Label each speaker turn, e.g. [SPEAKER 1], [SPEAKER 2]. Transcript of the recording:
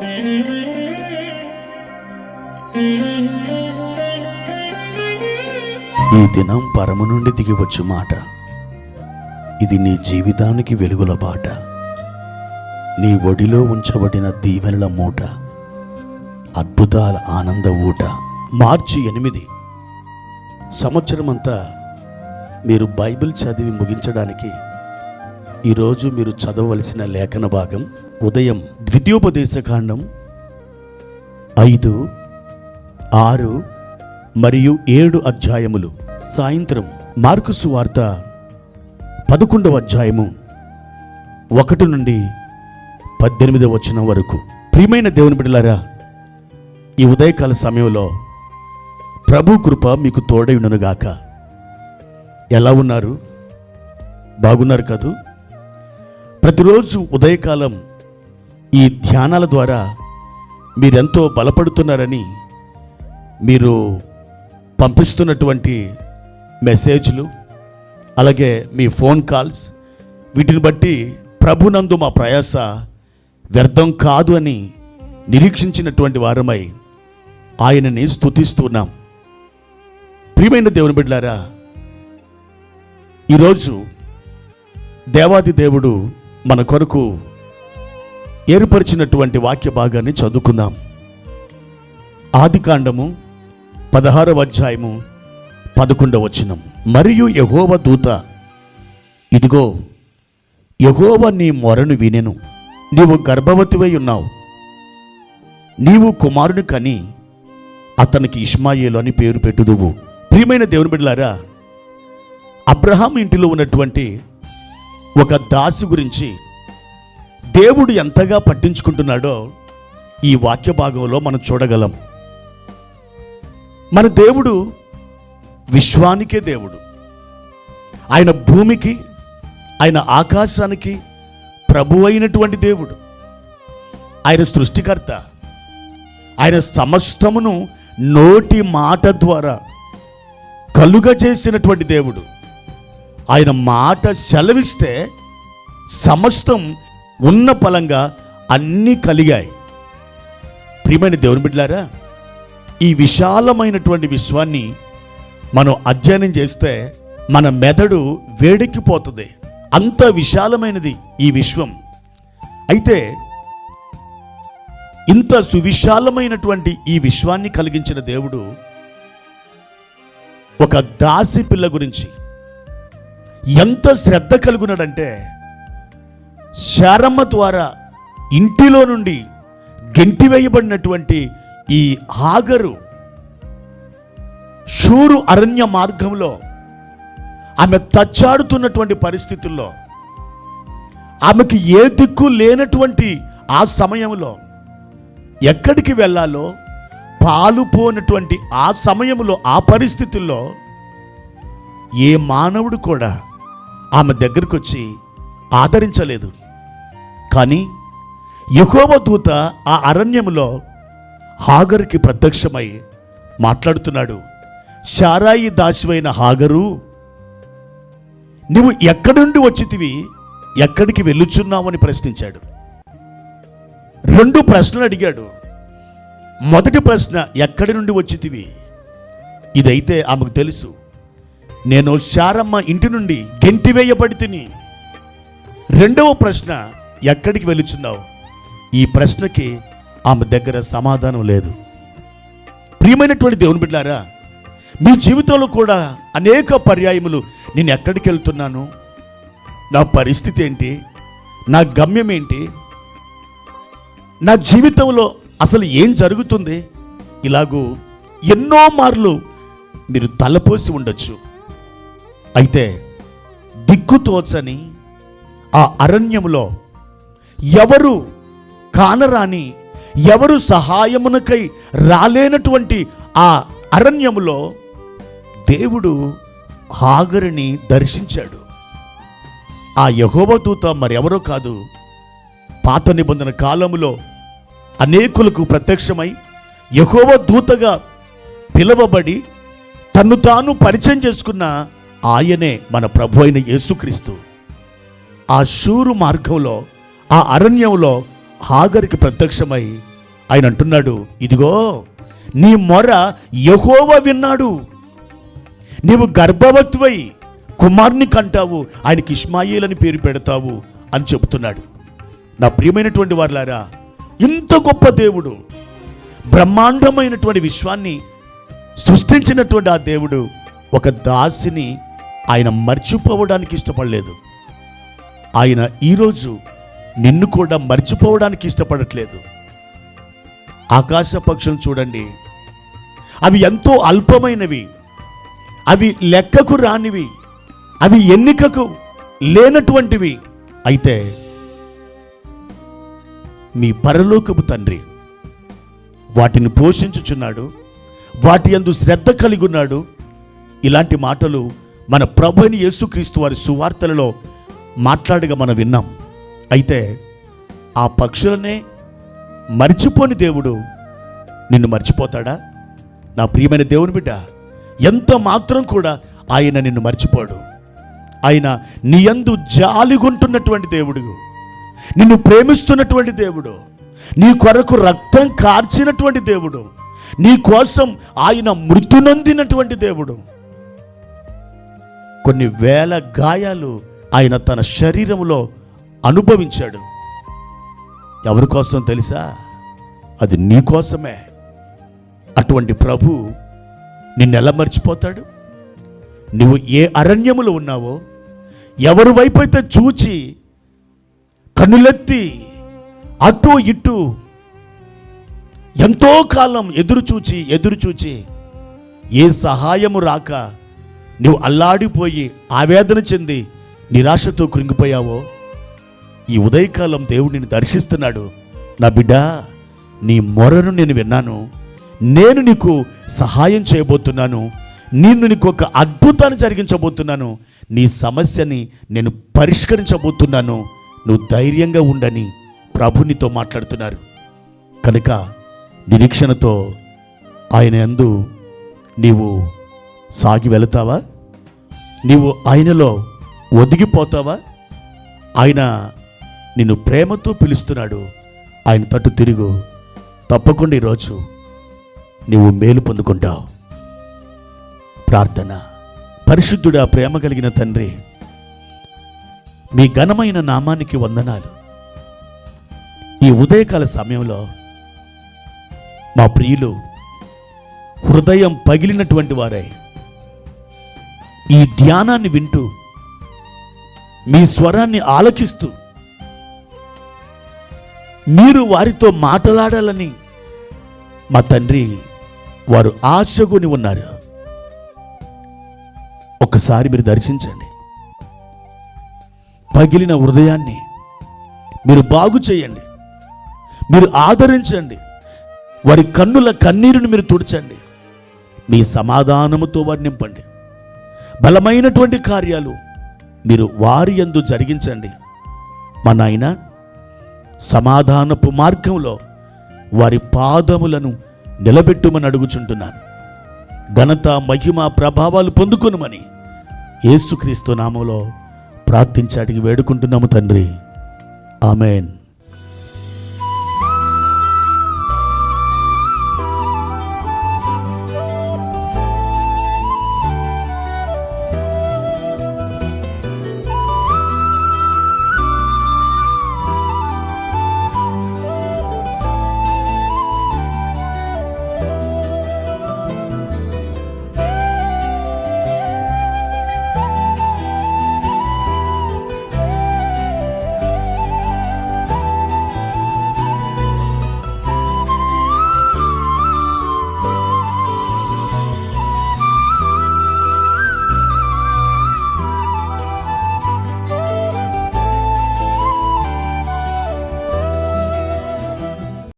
[SPEAKER 1] ఈ దినం పరము నుండి దిగివచ్చు మాట, ఇది నీ జీవితానికి వెలుగుల బాట, నీ ఒడిలో ఉంచబడిన దీవెనల మూట, అద్భుతాల ఆనంద ఊట. మార్చి 8 సంవత్సరమంతా మీరు బైబిల్ చదివి ముగించడానికి ఈరోజు మీరు చదవవలసిన లేఖన భాగం ఉదయం ద్వితీయోపదేశకాండం 5, 6 మరియు 7 అధ్యాయములు, సాయంత్రం మార్కు సువార్త 11వ అధ్యాయము 1 నుండి 18వ వచనం వరకు. ప్రియమైన దేవుని బిడ్డలారా, ఈ ఉదయకాల సమయంలో ప్రభు కృప మీకు తోడైయుండునుగాక. ఎలా ఉన్నారు? బాగున్నారు కదూ? ప్రతిరోజు ఉదయకాలం ఈ ధ్యానాల ద్వారా మీరెంతో బలపడుతున్నారని మీరు పంపిస్తున్నటువంటి మెసేజ్లు, అలాగే మీ ఫోన్ కాల్స్, వీటిని బట్టి ప్రభునందు మా ప్రయాస వ్యర్థం కాదు అని నిరీక్షించినటువంటి వారమై ఆయనని స్తుతిస్తున్నాం. ప్రియమైన దేవుని బిడ్డలారా, ఈరోజు దేవాది దేవుడు మన కొరకు ఏర్పరిచినటువంటి వాక్య భాగాన్ని చదువుకుందాం. ఆదికాండము 16వ అధ్యాయము 11వ వచనం. మరియు యెహోవా దూత, ఇదిగో యెహోవా నీ మొరను వినెను, నీవు గర్భవతివై ఉన్నావు, నీవు కుమారుని కని అతనికి ఇష్మాయేలు అని పేరు పెట్టుదువు. ప్రియమైన దేవుని బిడ్డలారా, అబ్రహాం ఇంటిలో ఉన్నటువంటి ఒక దాసి గురించి దేవుడు ఎంతగా పట్టించుకుంటున్నాడో ఈ వాక్య భాగంలో మనం చూడగలం. మన దేవుడు విశ్వానికే దేవుడు. ఆయన భూమికి, ఆయన ఆకాశానికి ప్రభు అయినటువంటి దేవుడు. ఆయన సృష్టికర్త. ఆయన సమస్తమును నోటి మాట ద్వారా కలుగజేసినటువంటి దేవుడు. ఆయన మాట సెలవిస్తే సమస్తం ఉన్న ఫలంగా అన్నీ కలిగాయి. ప్రియమైన దేవుని బిడ్డలారా, ఈ విశాలమైనటువంటి విశ్వాన్ని మనం అధ్యయనం చేస్తే మన మెదడు వేడెక్కిపోతుంది. అంత విశాలమైనది ఈ విశ్వం. అయితే ఇంత సువిశాలమైనటువంటి ఈ విశ్వాన్ని కలిగించిన దేవుడు ఒక దాసి పిల్ల గురించి ఎంత శ్రద్ధ కలుగున్నాడంటే, శారమ్మ ద్వారా ఇంటిలో నుండి గెంటివేయబడినటువంటి ఈ హాగరు షూరు అరణ్య మార్గంలో ఆమె తచ్చాడుతున్నటువంటి పరిస్థితుల్లో, ఆమెకి ఏ దిక్కు లేనటువంటి ఆ సమయంలో ఎక్కడికి వెళ్ళాలో పాలుపోనటువంటి ఆ సమయంలో, ఆ పరిస్థితుల్లో ఏ మానవుడు కూడా ఆమె దగ్గరకు వచ్చి ఆదరించలేదు. కానీ యెహోవా దూత ఆ అరణ్యములో హాగరుకి ప్రత్యక్షమై మాట్లాడుతున్నాడు. శారాయి దాసివైన హాగరు, నువ్వు ఎక్కడి నుండి వచ్చితివి, ఎక్కడికి వెళ్ళుచున్నావు అని ప్రశ్నించాడు. 2 ప్రశ్నలు అడిగాడు. మొదటి ప్రశ్న, ఎక్కడి నుండి వచ్చితివి? ఇదైతే ఆమెకు తెలుసు. నేను శారమ్మ ఇంటి నుండి గెంటివేయబడి తిని. రెండవ ప్రశ్న, ఎక్కడికి వెళ్ళుచున్నావు? ఈ ప్రశ్నకి ఆమె దగ్గర సమాధానం లేదు. ప్రియమైనటువంటి దేవుని బిడ్డలారా, మీ జీవితంలో కూడా అనేక పర్యాయములు నేను ఎక్కడికి వెళ్తున్నాను, నా పరిస్థితి ఏంటి, నా గమ్యం ఏంటి, నా జీవితంలో అసలు ఏం జరుగుతుంది, ఇలాగూ ఎన్నో మార్లు మీరు తలపోసి ఉండొచ్చు. అయితే దిక్కుతోచని ఆ అరణ్యములో ఎవరు కానరాని, ఎవరు సహాయమునకై రాలేనటువంటి ఆ అరణ్యములో దేవుడు హాగరుని దర్శించాడు. ఆ యెహోవా దూత మరెవరో కాదు, పాత నిబంధన కాలములో అనేకులకు ప్రత్యక్షమై యెహోవా దూతగా పిలువబడి తన్ను తాను పరిచయం చేసుకున్న ఆయనే మన ప్రభు అయిన యేసుక్రీస్తు. ఆ షూరు మార్గంలో, ఆ అరణ్యంలో హాగరుకి ప్రత్యక్షమై ఆయన అంటున్నాడు, ఇదిగో నీ మొర యెహోవా విన్నాడు. నీవు గర్భవతివై కుమారుని కంటావు, ఆయనకి ఇష్మాయేల్ అని పేరు పెడతావు అని చెబుతున్నాడు. నా ప్రియమైనటువంటి వారులారా, ఇంత గొప్ప దేవుడు, బ్రహ్మాండమైనటువంటి విశ్వాన్ని సృష్టించినటువంటి ఆ దేవుడు ఒక దాసిని ఆయన మర్చిపోవడానికి ఇష్టపడలేదు. ఆయన ఈరోజు నిన్ను కూడా మర్చిపోవడానికి ఇష్టపడట్లేదు. ఆకాశ పక్షులను చూడండి, అవి ఎంతో అల్పమైనవి, అవి లెక్కకు రానివి, అవి ఎన్నికకు లేనటువంటివి. అయితే మీ పరలోకపు తండ్రి వాటిని పోషించుచున్నాడు, వాటి యందు శ్రద్ధ కలిగి ఉన్నాడు. ఇలాంటి మాటలు మన ప్రభు అయిన యేసుక్రీస్తు వారి సువార్తలలో మాట్లాడగా మనం విన్నాం. అయితే ఆ పక్షులనే మర్చిపోని దేవుడు నిన్ను మర్చిపోతాడా? నా ప్రియమైన దేవుని బిడ్డ, ఎంత మాత్రం కూడా ఆయన నిన్ను మర్చిపోడు. ఆయన నీ యందు జాలిగుంటున్నటువంటి దేవుడు, నిన్ను ప్రేమిస్తున్నటువంటి దేవుడు, నీ కొరకు రక్తం కార్చినటువంటి దేవుడు, నీ కోసం ఆయన మృతి నొందినటువంటి దేవుడు. కొన్ని వేల గాయాలు ఆయన తన శరీరంలో అనుభవించాడు. ఎవరి కోసం తెలుసా? అది నీ కోసమే. అటువంటి ప్రభు నిన్నెలా మర్చిపోతాడు? నువ్వు ఏ అరణ్యములో ఉన్నావో, ఎవరి వైపు అయితే చూచి కన్నులెత్తి అటు ఇటు ఎంతో కాలం ఎదురు చూచి ఏ సహాయము రాక నువ్వు అల్లాడిపోయి ఆవేదన చెంది నిరాశతో కృంగిపోయావో, ఈ ఉదయకాలం దేవుడు నిన్ను దర్శిస్తున్నాడు. నా బిడ్డ, నీ మొరను నేను విన్నాను, నేను నీకు సహాయం చేయబోతున్నాను, నీకు ఒక అద్భుతాన్ని జరిగించబోతున్నాను, నీ సమస్యని నేను పరిష్కరించబోతున్నాను, నువ్వు ధైర్యంగా ఉండని ప్రభు నీతో మాట్లాడుతున్నారు. కనుక నిరీక్షణతో ఆయన యందు నీవు సాగి వెళతావా? నీవు ఆయనలో ఒదిగిపోతావా? ఆయన నిన్ను ప్రేమతో పిలుస్తున్నాడు. ఆయన తట్టు తిరుగు. తప్పకుండా ఈరోజు నీవు మేలు పొందుకుంటావు. ప్రార్థన. పరిశుద్ధుడా, ప్రేమ కలిగిన తండ్రి, మీ ఘనమైన నామానికి వందనాలు. ఈ ఉదయకాల సమయంలో మా ప్రియులు హృదయం పగిలినటువంటి వారై ఈ ధ్యానాన్ని వింటూ మీ స్వరాన్ని ఆలకిస్తూ మీరు వారితో మాట్లాడాలని మా తండ్రి వారు ఆశగొని ఉన్నారు. ఒకసారి మీరు దర్శించండి. పగిలిన హృదయాన్ని మీరు బాగు చేయండి, మీరు ఆదరించండి, వారి కన్నుల కన్నీరుని మీరు తుడిచండి, మీ సమాధానముతో వారిని నింపండి. బలమైనటువంటి కార్యాలు మీరు వారి యందు జరిగించండి. మా నాయన, సమాధానపు మార్గంలో వారి పాదములను నిలబెట్టుమని అడుగుచుంటున్నాను. ఘనత, మహిమ, ప్రభావాలు పొందుకొనుమని యేసుక్రీస్తు నామములో ప్రార్థించి అడిగి వేడుకుంటున్నాము తండ్రి. ఆమెన్.